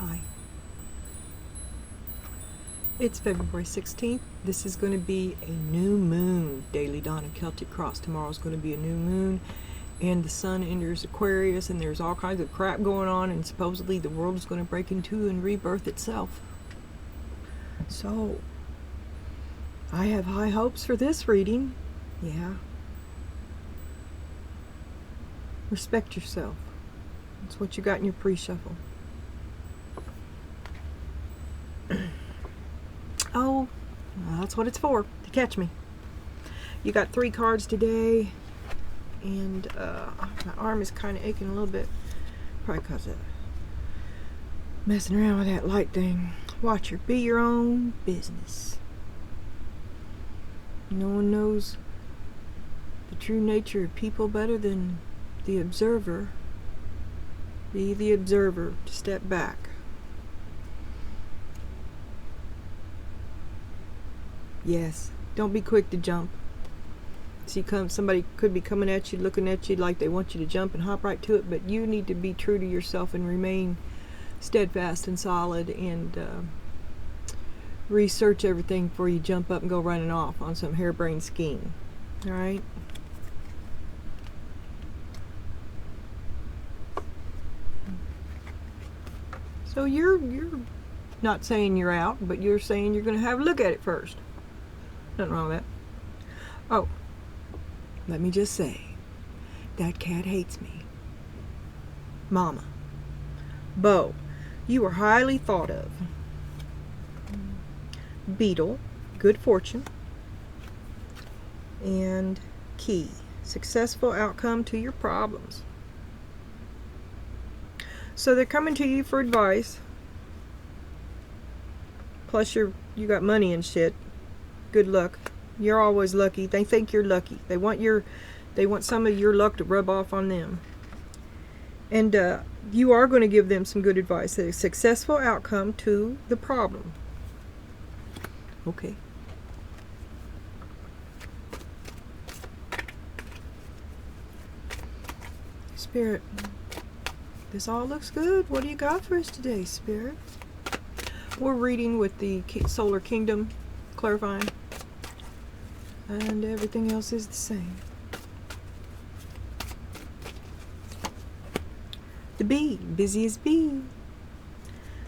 Hi. It's February 16th. This is going to be a new moon. Daily Donna Celtic Cross. Tomorrow's going to be a new moon, and the sun enters Aquarius, and there's all kinds of crap going on, and supposedly the world is going to break into and rebirth itself. So, I have high hopes for this reading. Yeah. Respect yourself. That's what you got in your pre-shuffle. Oh, well, that's what it's for, to catch me. You got 3 cards today, and my arm is kind of aching a little bit, probably because of messing around with that light thing. Watch her. Be your own business. No one knows the true nature of people better than the observer. Be the observer. Step back. Yes, don't be quick to jump. See, somebody could be coming at you, looking at you like they want you to jump and hop right to it, but you need to be true to yourself and remain steadfast and solid, and research everything before you jump up and go running off on some harebrained scheme. All right? So you're not saying you're out, but you're saying you're going to have a look at it first. Nothing wrong with that. Oh, let me just say, that cat hates me. Mama. Bo, you are highly thought of. Beetle, good fortune. And key, successful outcome to your problems. So they're coming to you for advice. Plus you got money and shit. Good luck. You're always lucky. They think you're lucky. They want some of your luck to rub off on them. And you are going to give them some good advice. A successful outcome to the problem. Okay. Spirit, this all looks good. What do you got for us today, Spirit? We're reading with the Solar Kingdom, clarifying. And everything else is the same. The bee, busy as bee.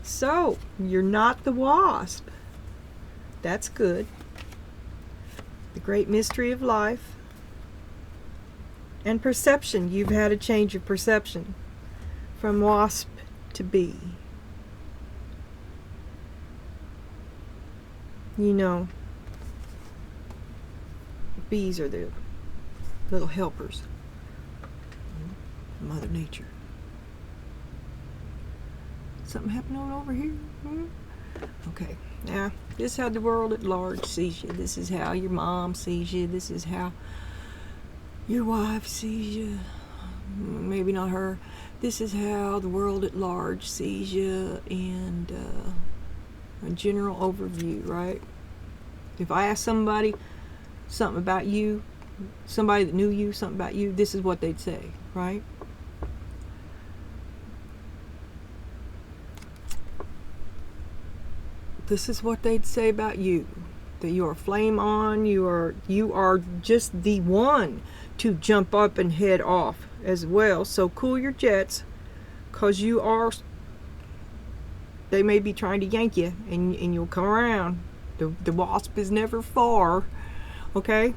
So, you're not the wasp. That's good. The great mystery of life. And perception. You've had a change of perception from wasp to bee. You know, bees are the little helpers. Mother Nature. Something happening over here? Okay. Now, this is how the world at large sees you. This is how your mom sees you. This is how your wife sees you. Maybe not her. This is how the world at large sees you, and a general overview, right? If I ask somebody something about you, somebody that knew you, something about you, this is what they'd say, right? This is what they'd say about you. That you are flame on, you are just the one to jump up and head off as well. So cool your jets, because they may be trying to yank you, and you'll come around. The wasp is never far, okay?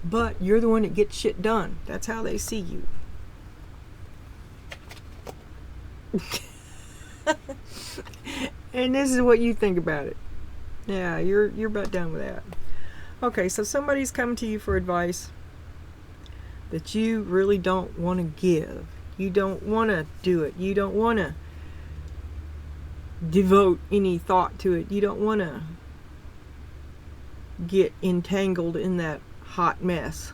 But you're the one that gets shit done. That's how they see you. And this is what you think about it. Yeah, you're about done with that. Okay, so somebody's coming to you for advice that you really don't want to give. You don't want to do it. You don't want to devote any thought to it. You don't want to get entangled in that hot mess.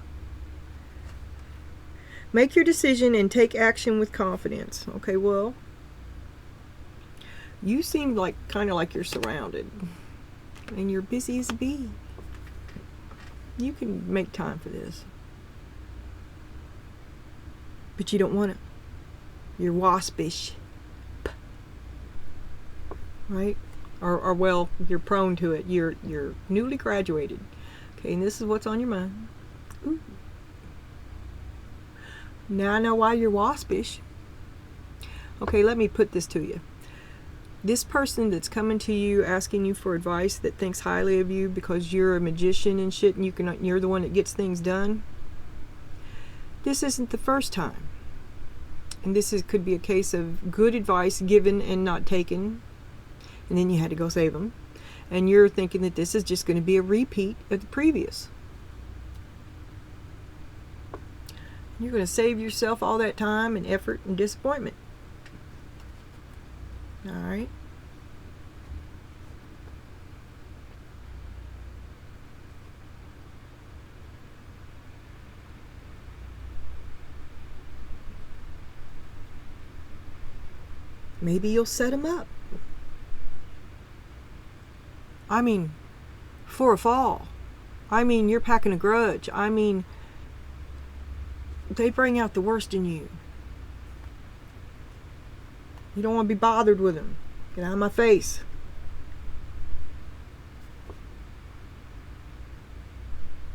Make your decision and take action with confidence. Okay, well, you seem like kind of like you're surrounded, and you're busy as a bee. You can make time for this, but you don't want to. You're waspish. right? Or well, you're prone to it. You're newly graduated. Okay, and this is what's on your mind. Ooh. Now I know why you're waspish. Okay, let me put this to you. This person that's coming to you asking you for advice, that thinks highly of you because you're a magician and shit, and you're the one that gets things done. This isn't the first time, and could be a case of good advice given and not taken, and then you had to go save them, and you're thinking that this is just going to be a repeat of the previous. You're going to save yourself all that time and effort and disappointment. All right. Maybe you'll set them up. I mean, for a fall. I mean, you're packing a grudge. I mean, they bring out the worst in you. You don't want to be bothered with them. Get out of my face.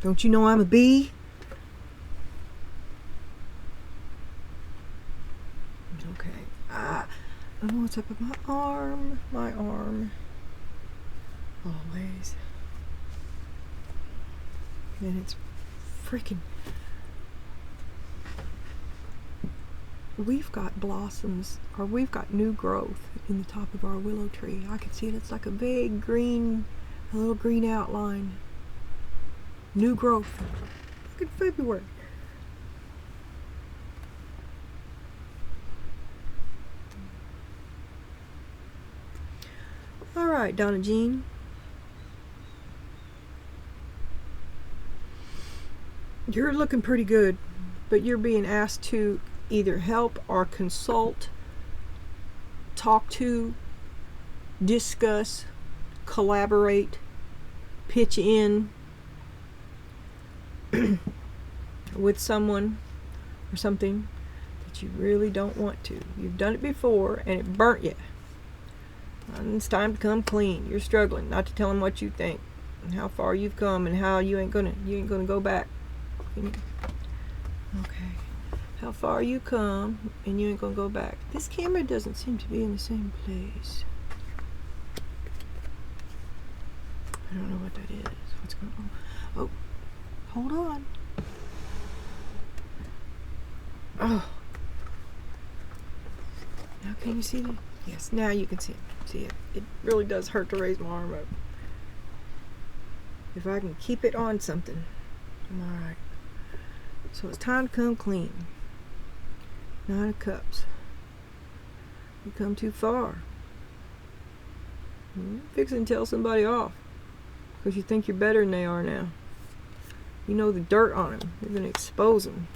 Don't you know I'm a bee? Okay. I don't know what's up with my arm. My arm. Always. And it's freaking... We've got blossoms, or we've got new growth in the top of our willow tree. I can see it. It's like a big green, a little green outline. New growth. Look at February. All right, Donna Jean. You're looking pretty good, but you're being asked to either help or consult, talk to, discuss, collaborate, pitch in with someone or something that you really don't want to. You've done it before and it burnt you. And it's time to come clean. You're struggling not to tell them what you think and how far you've come and how you ain't gonna go back. Okay. How far you come and you ain't gonna go back. This camera doesn't seem to be in the same place. I don't know what that is. What's going on? Oh, hold on. Oh. Now can you see that? Yes, now you can see it. See it. It really does hurt to raise my arm up. If I can keep it on something, I'm alright. So it's time to come clean. 9 of Cups. You come too far. You're fixing to tell somebody off because you think you're better than they are now. You know the dirt on them. You're going to expose them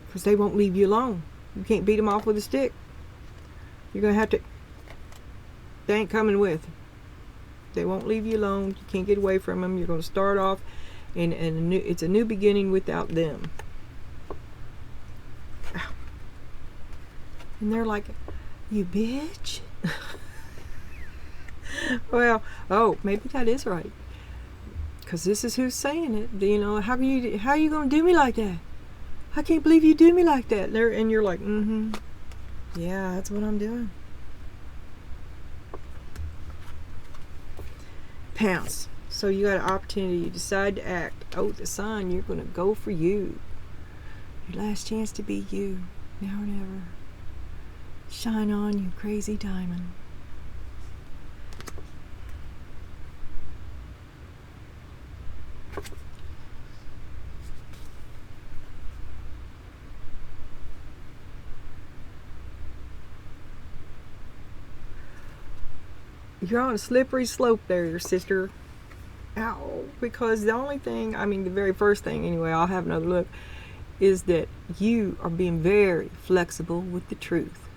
because they won't leave you alone. You can't beat them off with a stick. You're going to have to. They ain't coming with. They won't leave you alone. You can't get away from them. You're going to start off, and it's a new beginning without them. Ow. And they're like, you bitch. Well, oh, maybe that is right. Because this is who's saying it. You know, how are you going to do me like that? I can't believe you do me like that. And you're like, mm-hmm. Yeah, that's what I'm doing. Pounce. So you got an opportunity. You decide to act. Oh, the sign. You're going to go for you. Your last chance to be you. Now or never. Shine on, you crazy diamond. You're on a slippery slope there, sister. Ow. Because the only thing, I mean the very first thing anyway, I'll have another look, is that you are being very flexible with the truth.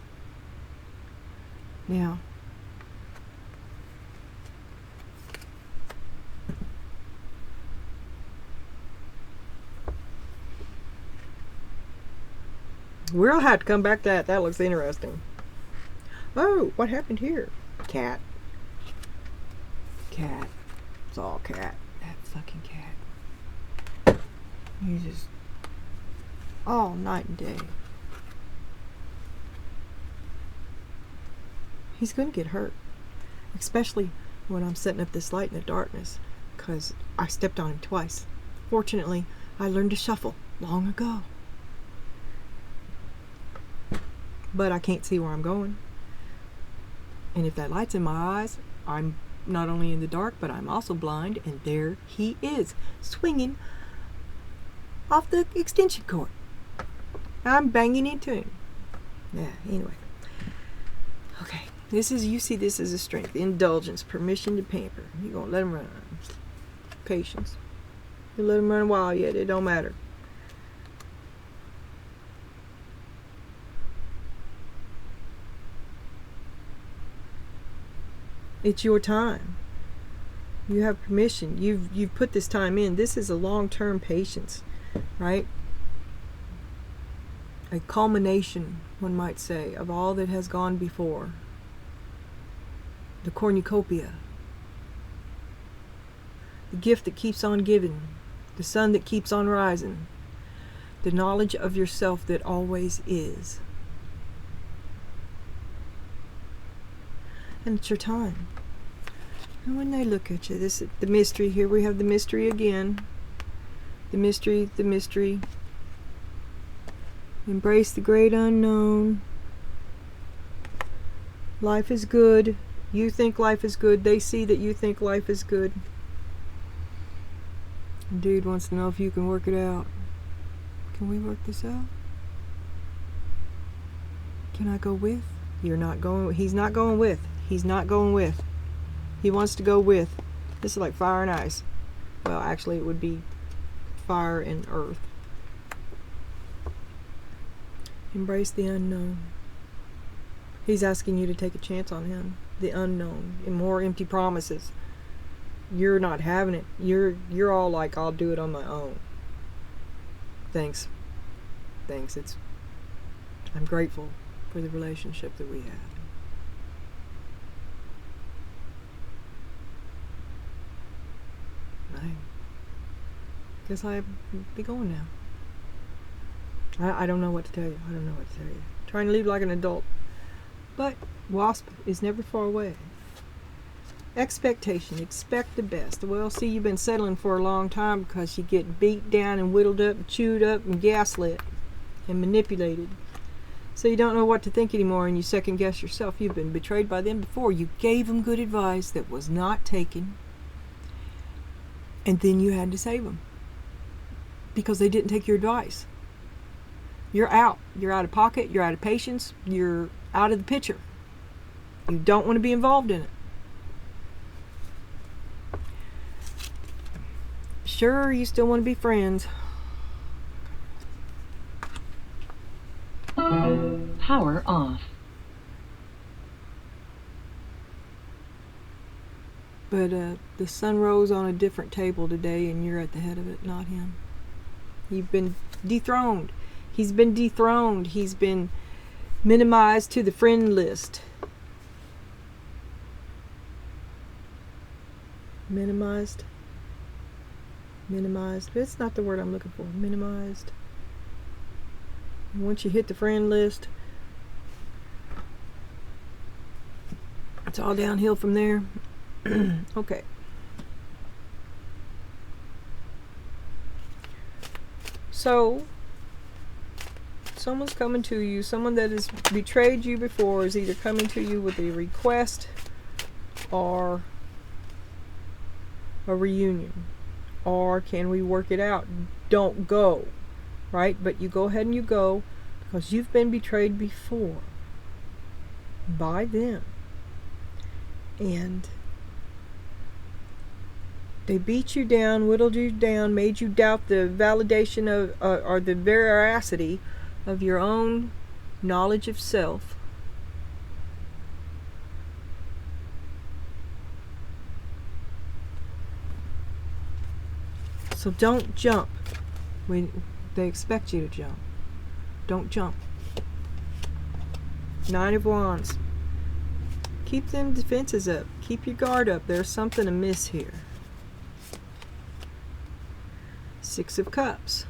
Now, we'll have to come back to that. That looks interesting. Oh, what happened here? Cat. Cat. It's all cat. That fucking cat. He's just all night and day. He's gonna get hurt. Especially when I'm setting up this light in the darkness. Because I stepped on him twice. Fortunately, I learned to shuffle long ago. But I can't see where I'm going. And if that light's in my eyes, I'm not only in the dark, but I'm also blind. And there he is, swinging off the extension cord. I'm banging into him. Yeah, anyway. Okay, you see this as a strength. Indulgence, permission to pamper. You're going to let him run. Patience. You let him run wild yet, it don't matter. It's your time. You have permission. You've put this time in. This is a long-term patience, right? A culmination, one might say, of all that has gone before. The cornucopia. The gift that keeps on giving. The sun that keeps on rising. The knowledge of yourself that always is. And it's your time. And when they look at you, the mystery, here we have the mystery again. The mystery. Embrace the great unknown. Life is good. You think life is good. They see that you think life is good. Dude wants to know if you can work it out. Can we work this out? Can I go with? You're not going. He's not going with. He's not going with. He wants to go with. This is like fire and ice. Well, actually, it would be fire and earth. Embrace the unknown. He's asking you to take a chance on him. The unknown. And more empty promises. You're not having it. You're all like, I'll do it on my own. Thanks. I'm grateful for the relationship that we have. I guess I'll be going now. I don't know what to tell you. Trying to live like an adult. But WASP is never far away. Expectation. Expect the best. Well, see, you've been settling for a long time because you get beat down and whittled up and chewed up and gaslit and manipulated. So you don't know what to think anymore and you second guess yourself. You've been betrayed by them before. You gave them good advice that was not taken. And then you had to save them. Because they didn't take your advice. You're out. You're out of pocket. You're out of patience. You're out of the picture. You don't want to be involved in it. Sure, you still want to be friends. Power off. But the sun rose on a different table today and you're at the head of it, not him. You've been dethroned. He's been dethroned. He's been minimized to the friend list. Minimized. It's not the word I'm looking for. Minimized. Once you hit the friend list, it's all downhill from there. Okay. So, someone's coming to you. Someone that has betrayed you before is either coming to you with a request or a reunion. Or can we work it out? Don't go. Right? But you go ahead and you go because you've been betrayed before by them. And they beat you down, whittled you down, made you doubt the validation of, or the veracity of your own knowledge of self. So don't jump when they expect you to jump. Don't jump. 9 of Wands. Keep them defenses up. Keep your guard up. There's something amiss here. Six of Cups.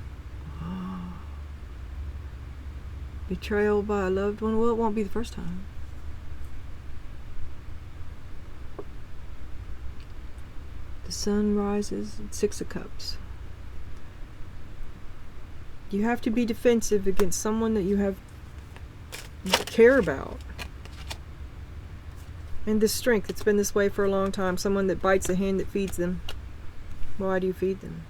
Betrayal by a loved one. Well, it won't be the first time. The sun rises. Six of Cups. You have to be defensive against someone that you care about. And this strength, it's been this way for a long time. Someone that bites the hand that feeds them. Why do you feed them?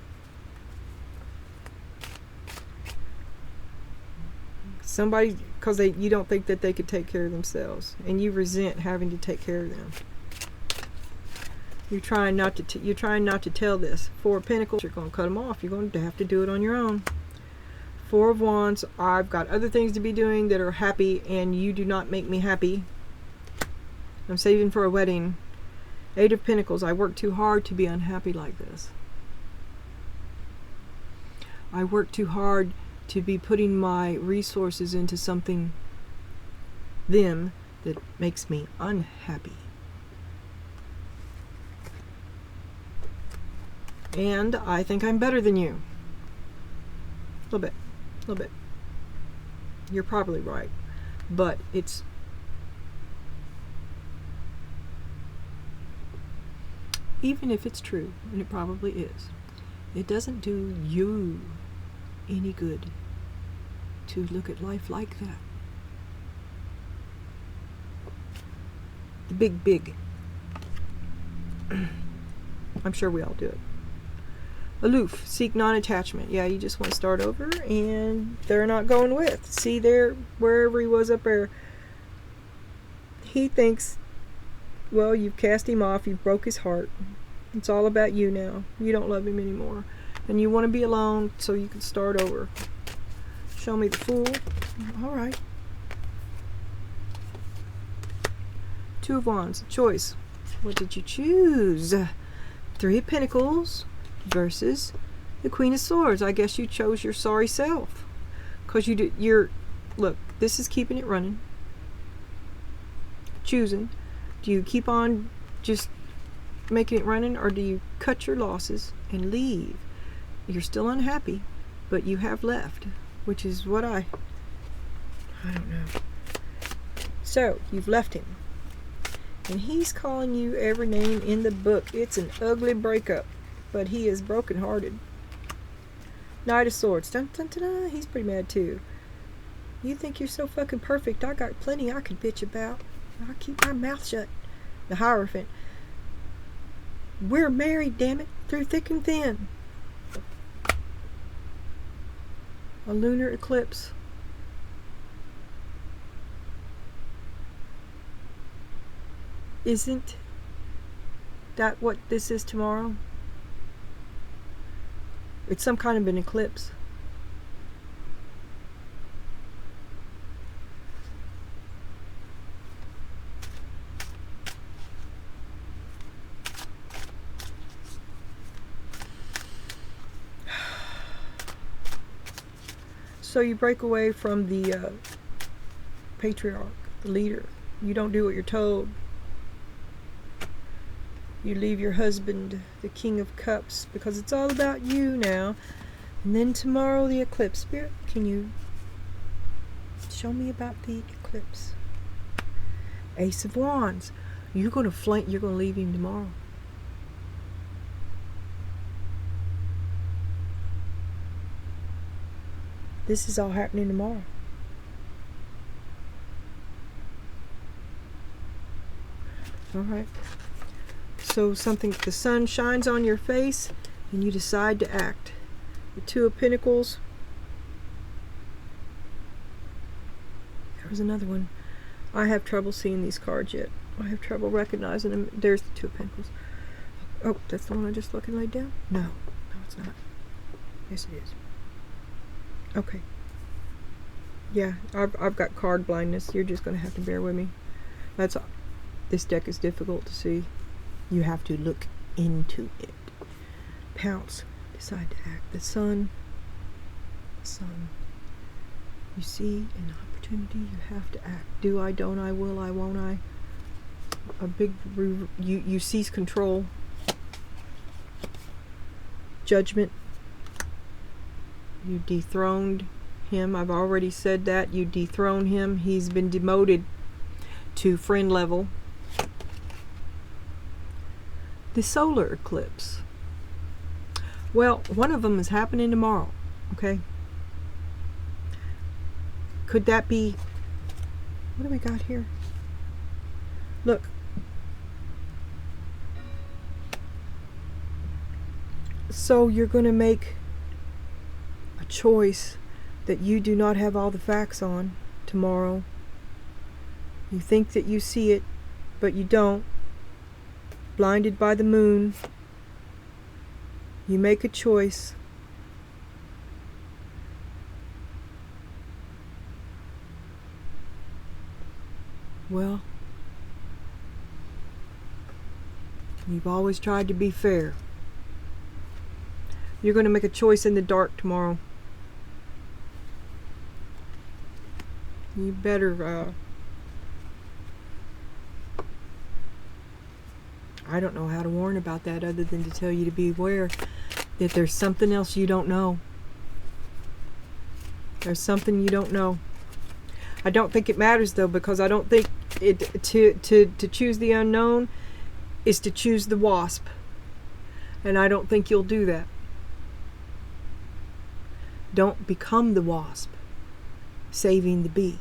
Somebody, because you don't think that they could take care of themselves, and you resent having to take care of them. You're trying not to tell this. Four of Pentacles, you're going to cut them off. You're going to have to do it on your own. Four of Wands, I've got other things to be doing that are happy, and you do not make me happy. I'm saving for a wedding. Eight of Pentacles, I work too hard to be unhappy like this. I work too hard to be putting my resources into something that makes me unhappy. And I think I'm better than you. A little bit. You're probably right. But it's even if it's true, and it probably is, it doesn't do you any good to look at life like that. The big. I'm sure we all do it. Aloof, seek non-attachment. Yeah, you just want to start over, and they're not going with. See there, wherever he was up there, he thinks, well, you've cast him off, you've broke his heart. It's all about you now. You don't love him anymore. And you want to be alone so you can start over. Show me the Fool. All right. Two of Wands. Choice. What did you choose? Three of Pentacles versus the Queen of Swords. I guess you chose your sorry self. Because look, this is keeping it running. Choosing. Do you keep on just making it running, or do you cut your losses and leave? You're still unhappy, but you have left, which is what I don't know. So, you've left him. And he's calling you every name in the book. It's an ugly breakup, but he is brokenhearted. Knight of Swords. Dun, dun, dun, dun. He's pretty mad too. You think you're so fucking perfect. I got plenty I could bitch about. I'll keep my mouth shut. The Hierophant. We're married, damn it, through thick and thin. A lunar eclipse. Isn't that what this is tomorrow? It's some kind of an eclipse. So you break away from the patriarch, the leader. You don't do what you're told. You leave your husband, the King of Cups, because it's all about you now. And then tomorrow, the eclipse. Spirit, can you show me about the eclipse? Ace of Wands. You're going to leave him tomorrow. This is all happening tomorrow. All right. So the sun shines on your face and you decide to act. The Two of Pentacles. There was another one. I have trouble seeing these cards yet. I have trouble recognizing them. There's the Two of Pentacles. Oh, that's the one I just fucking laid down? No, it's not. Yes, it is. Okay. Yeah, I've got card blindness. You're just going to have to bear with me. That's all. This deck is difficult to see. You have to look into it. Pounce. Decide to act. The sun. You see an opportunity, you have to act. Do I, don't I, will I, won't I? a big, you seize control. Judgment. You dethroned him. I've already said that. You dethrone him. He's been demoted to friend level. The solar eclipse. Well, one of them is happening tomorrow. Okay. Could that be... What do we got here? Look. So you're going to make a choice that you do not have all the facts on tomorrow. You think that you see it, but you don't. Blinded by the moon. You make a choice. Well, you've always tried to be fair. You're going to make a choice in the dark tomorrow. You better, I don't know how to warn about that other than to tell you to be aware that there's something else you don't know. There's something you don't know. I don't think it matters though, because I don't think it to choose the unknown is to choose the wasp. And I don't think you'll do that. Don't become the wasp, saving the bee.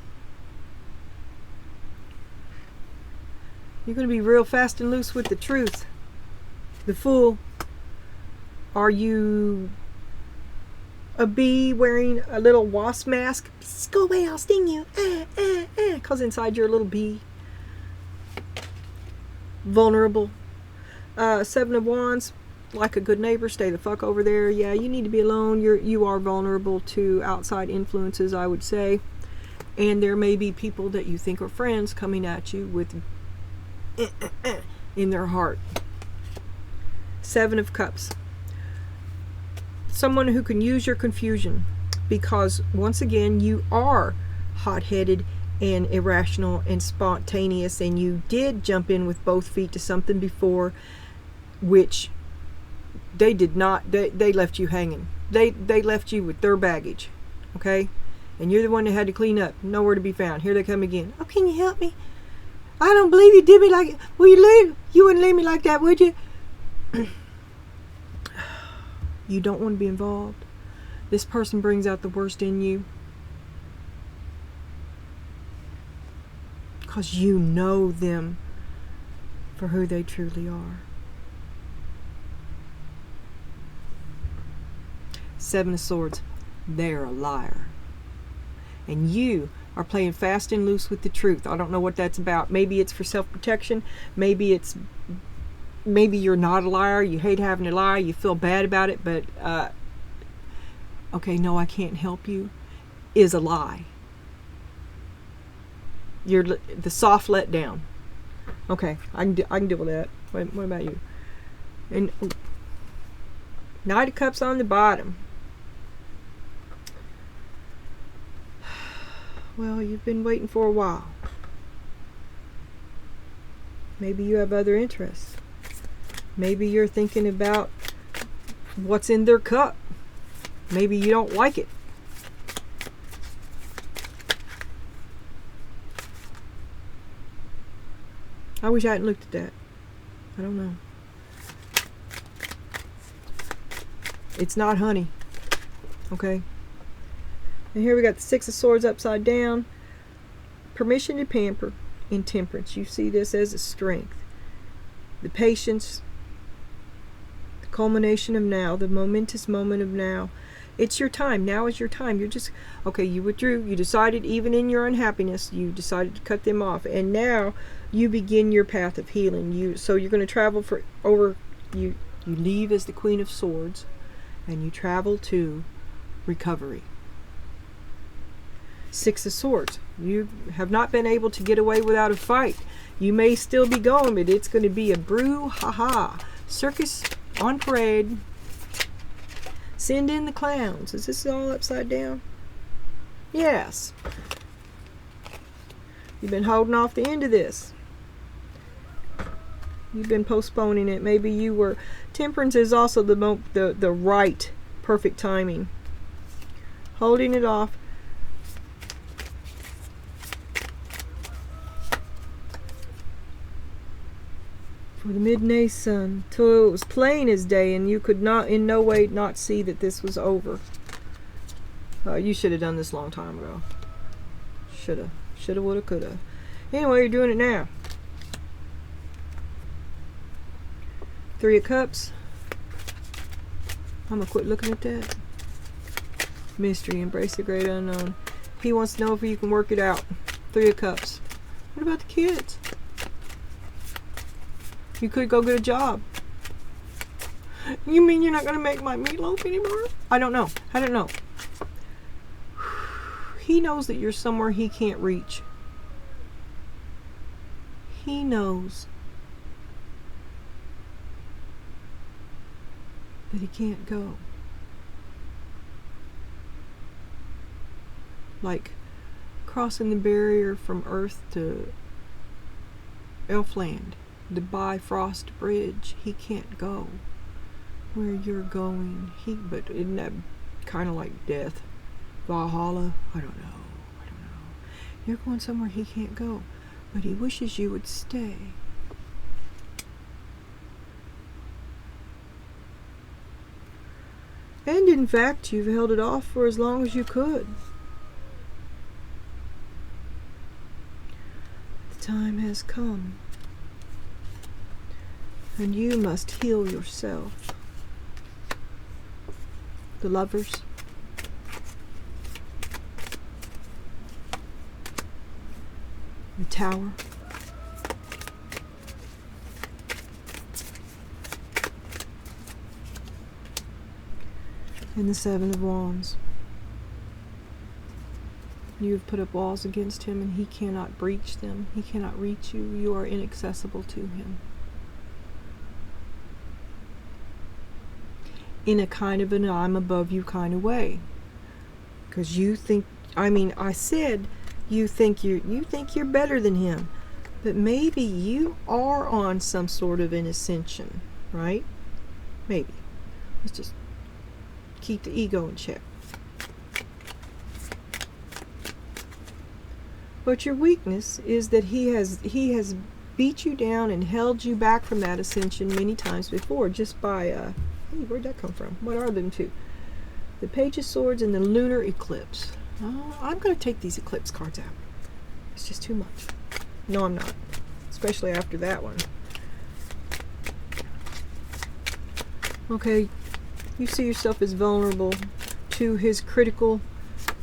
You're going to be real fast and loose with the truth. The Fool. Are you a bee wearing a little wasp mask? Go away, I'll sting you. Because inside you're a little bee. Vulnerable. Seven of Wands. Like a good neighbor, stay the fuck over there. Yeah, you need to be alone. You are vulnerable to outside influences, I would say. And there may be people that you think are friends coming at you with in their heart. Seven of Cups. Someone who can use your confusion, because once again you are hot-headed and irrational and spontaneous, and you did jump in with both feet to something before, which they did not. They left you hanging. They left you with their baggage. Okay, and you're the one that had to clean up. Nowhere to be found. Here they come again. Oh, can you help me? I don't believe you did me like... Will you leave? You wouldn't leave me like that, would you? You don't want to be involved. This person brings out the worst in you. Because you know them for who they truly are. Seven of Swords. They're a liar. And you are playing fast and loose with the truth. I don't know what that's about. Maybe it's for self-protection. Maybe you're not a liar. You hate having to lie. You feel bad about it. But, okay, no, I can't help you, is a lie. You're the soft letdown. Okay, I can deal with that. What about you? And Knight of Cups on the bottom. Well, you've been waiting for a while. Maybe you have other interests. Maybe you're thinking about what's in their cup. Maybe you don't like it. I wish I hadn't looked at that. I don't know. It's not honey. Okay? And here we got the Six of Swords upside down. Permission to pamper. Intemperance. You see this as a strength. The patience. The culmination of now. The momentous moment of now. It's your time. Now is your time. You're just... Okay, you withdrew. You decided, even in your unhappiness, you decided to cut them off. And now you begin your path of healing. So you're going to travel you leave as the Queen of Swords. And you travel to recovery. Six of Swords. You have not been able to get away without a fight. You may still be going, but it's going to be a brouhaha. Circus on parade. Send in the clowns. Is this all upside down? Yes. You've been holding off the end of this. You've been postponing it. Maybe you were. Temperance is also the right, perfect timing. Holding it off. For the midday sun, till it was plain as day, and you could not, in no way, not see that this was over. You should have done this a long time ago. Shoulda, woulda, coulda. Anyway, you're doing it now. 3 of Cups. I'm gonna quit looking at that. Mystery, embrace the great unknown. He wants to know if you can work it out. 3 of Cups. What about the kids? You could go get a job. You mean you're not gonna make my meatloaf anymore? I don't know. He knows that you're somewhere he can't reach. He knows that he can't go. Like crossing the barrier from Earth to Elfland, the Bifrost Bridge. He can't go where you're going. But isn't that kind of like death? Valhalla? I don't know. You're going somewhere he can't go, but he wishes you would stay. And in fact, you've held it off for as long as you could. The time has come, and you must heal yourself. The Lovers. The Tower. And the 7 of Wands. You have put up walls against him, and he cannot breach them. He cannot reach you. You are inaccessible to him. In a kind of an I'm above you kind of way. Because you think, I said you think you're better than him. But maybe you are on some sort of an ascension, right? Maybe. Let's just keep the ego in check. But your weakness is that he has beat you down and held you back from that ascension many times before, just by hey, where'd that come from? What are them two? The Page of Swords and the Lunar Eclipse. Oh, I'm going to take these eclipse cards out. It's just too much. No, I'm not. Especially after that one. Okay, you see yourself as vulnerable to his critical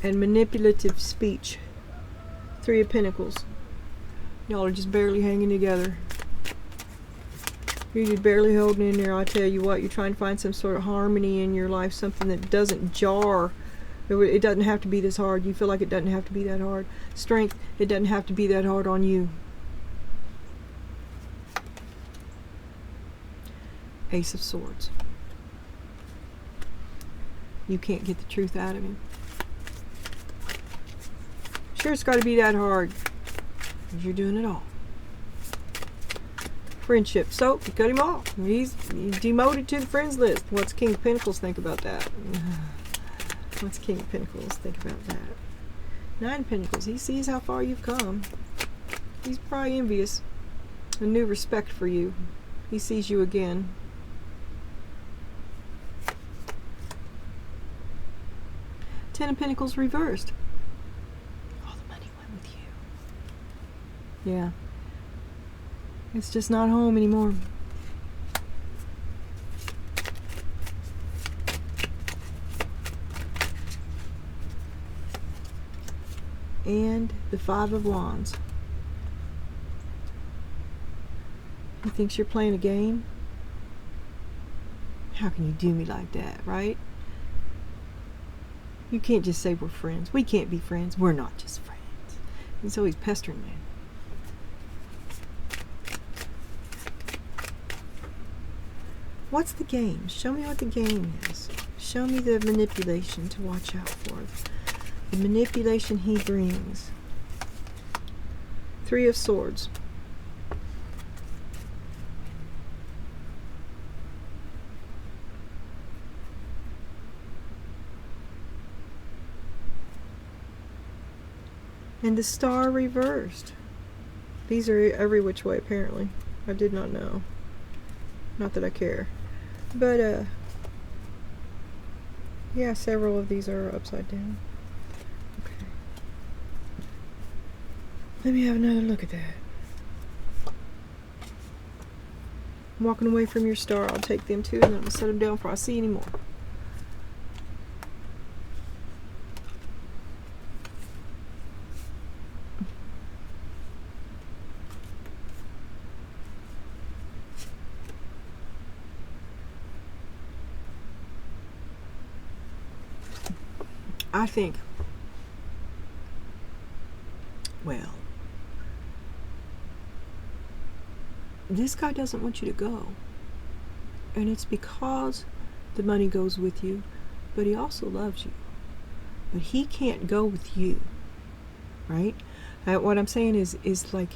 and manipulative speech. 3 of Pentacles. Y'all are just barely hanging together. You're just barely holding in there. I tell you what, you're trying to find some sort of harmony in your life, something that doesn't jar. It doesn't have to be this hard. You feel like it doesn't have to be that hard. Strength, it doesn't have to be that hard on you. Ace of Swords. You can't get the truth out of him. Sure, it's got to be that hard, because you're doing it all. Friendship. So, you cut him off. He's demoted to the friends list. What's King of Pentacles think about that? What's King of Pentacles think about that? 9 of Pentacles. He sees how far you've come. He's probably envious. A new respect for you. He sees you again. Ten of Pentacles reversed. All the money went with you. Yeah. It's just not home anymore. And the 5 of Wands. He thinks you're playing a game. How can you do me like that, right? You can't just say we're friends. We can't be friends. We're not just friends. And so he's pestering me. What's the game? Show me what the game is. Show me the manipulation to watch out for. The manipulation he brings. 3 of Swords. And the star reversed. These are every which way, apparently. I did not know. Not that I care. But, yeah, several of these are upside down. Okay. Let me have another look at that. I'm walking away from your star. I'll take them too, and then I'm going to set them down before I see any more. I think, well, this guy doesn't want you to go. And it's because the money goes with you, but he also loves you. But he can't go with you, right? What I'm saying is like,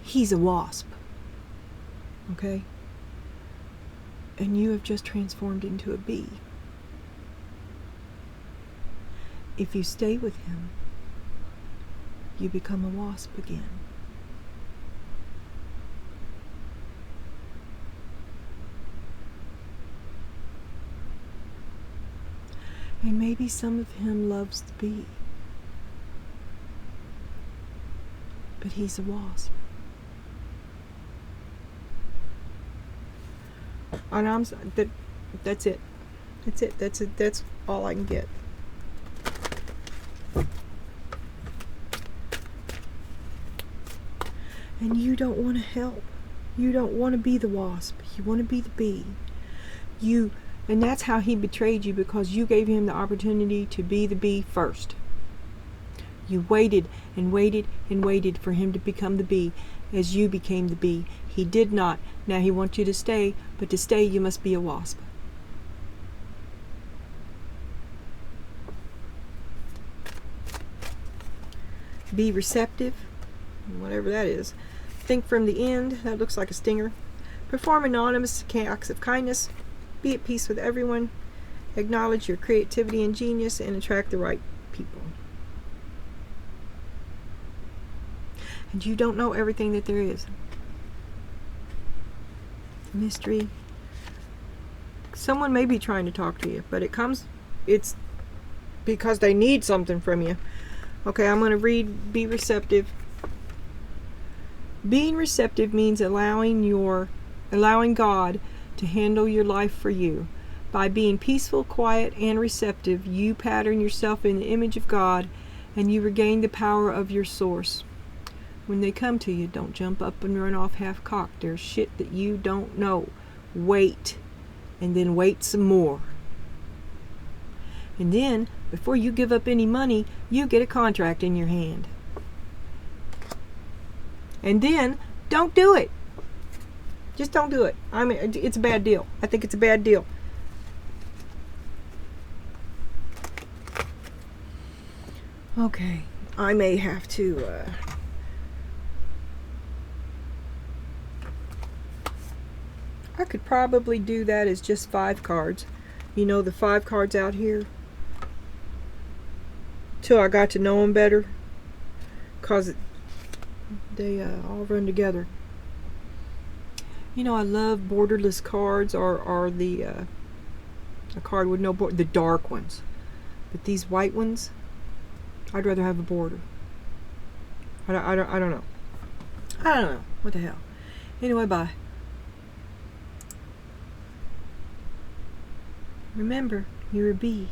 he's a wasp, okay? And you have just transformed into a bee. If you stay with him, you become a wasp again. And maybe some of him loves the bee, but he's a wasp. And that's it. That's it. That's all I can get. And you don't want to help. You don't want to be the wasp. You want to be the bee. And that's how he betrayed you, because you gave him the opportunity to be the bee first. You waited and waited and waited for him to become the bee as you became the bee. He did not. Now he wants you to stay, but to stay you must be a wasp. Be receptive, whatever that is. Think from the end. That looks like a stinger. Perform anonymous acts of kindness. Be at peace with everyone. Acknowledge your creativity and genius, and attract the right people. And you don't know everything that there is. Mystery. Someone may be trying to talk to you, but it's because they need something from you. Okay, I'm going to read Be Receptive. Being receptive means allowing God to handle your life for you. By being peaceful, quiet, and receptive, you pattern yourself in the image of God, and you regain the power of your source. When they come to you, don't jump up and run off half-cocked. There's shit that you don't know. Wait, and then wait some more. And then, before you give up any money, you get a contract in your hand. And then, don't do it. Just don't do it. I mean, it's a bad deal. I think it's a bad deal. Okay, I may have to, I could probably do that as just 5 cards. You know, the 5 cards out here. Till I got to know them better. Because they all run together. You know, I love borderless cards, or the a card with no border, the dark ones. But these white ones, I'd rather have a border. I don't know. I don't know. What the hell? Anyway, bye. Remember, you're a bee.